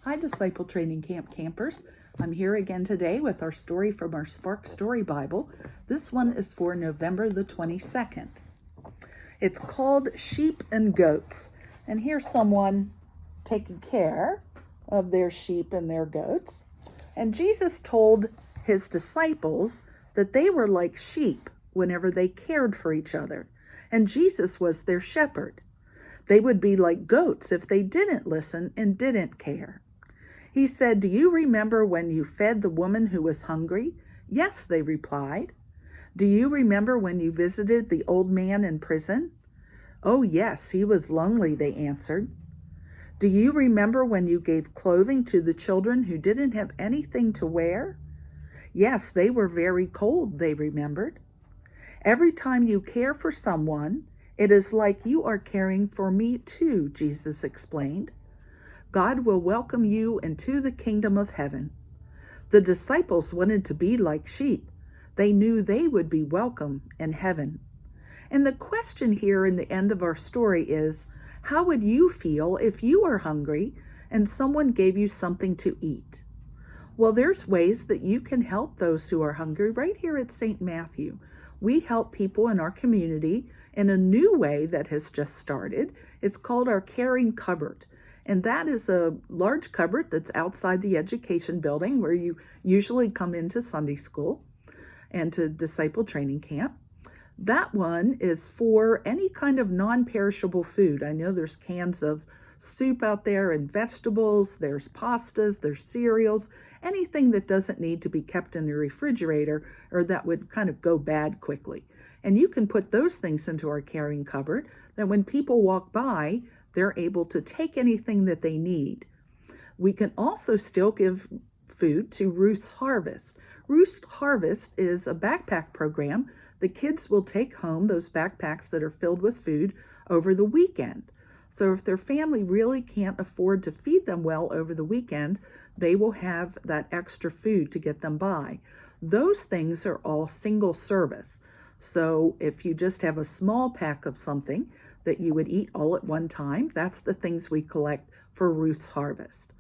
Hi, Disciple Training Camp campers. I'm here again today with our story from our Spark Story Bible. This one is for November the 22nd. It's called Sheep and Goats. And here's someone taking care of their sheep and their goats. And Jesus told his disciples that they were like sheep whenever they cared for each other. And Jesus was their shepherd. They would be like goats if they didn't listen and didn't care. He said, "Do you remember when you fed the woman who was hungry?" "Yes," they replied. "Do you remember when you visited the old man in prison?" "Oh, yes, he was lonely," they answered. "Do you remember when you gave clothing to the children who didn't have anything to wear?" "Yes, they were very cold," they remembered. "Every time you care for someone, it is like you are caring for me too," Jesus explained. "God will welcome you into the kingdom of heaven." The disciples wanted to be like sheep. They knew they would be welcome in heaven. And the question here in the end of our story is, how would you feel if you were hungry and someone gave you something to eat? Well, there's ways that you can help those who are hungry right here at St. Matthew. We help people in our community in a new way that has just started. It's called our Caring Cupboard. And that is a large cupboard that's outside the education building where you usually come into Sunday school and to disciple training camp. That one is for any kind of non-perishable food. I know there's cans of soup out there and vegetables, there's pastas, there's cereals, anything that doesn't need to be kept in the refrigerator or that would kind of go bad quickly. And you can put those things into our caring cupboard that when people walk by, they're able to take anything that they need. We can also still give food to Ruth's Harvest. Ruth's Harvest is a backpack program. The kids will take home those backpacks that are filled with food over the weekend. So if their family really can't afford to feed them well over the weekend, they will have that extra food to get them by. Those things are all single service. So if you just have a small pack of something that you would eat all at one time, that's the things we collect for Ruth's Harvest.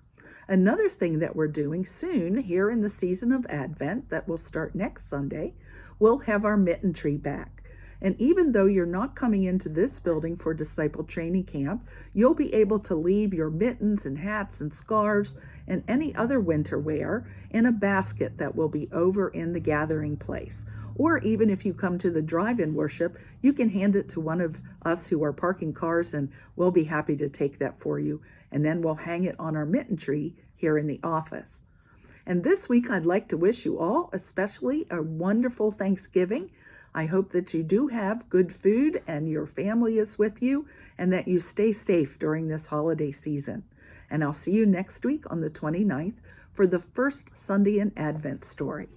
Another thing that we're doing soon here in the season of Advent that will start next Sunday, we'll have our mitten tree back. And even though you're not coming into this building for Disciple Training Camp, you'll be able to leave your mittens and hats and scarves and any other winter wear in a basket that will be over in the gathering place. Or even if you come to the drive-in worship, you can hand it to one of us who are parking cars and we'll be happy to take that for you. And then we'll hang it on our mitten tree here in the office. And this week, I'd like to wish you all, especially a wonderful Thanksgiving. I hope that you do have good food and your family is with you and that you stay safe during this holiday season. And I'll see you next week on the 29th for the first Sunday in Advent story.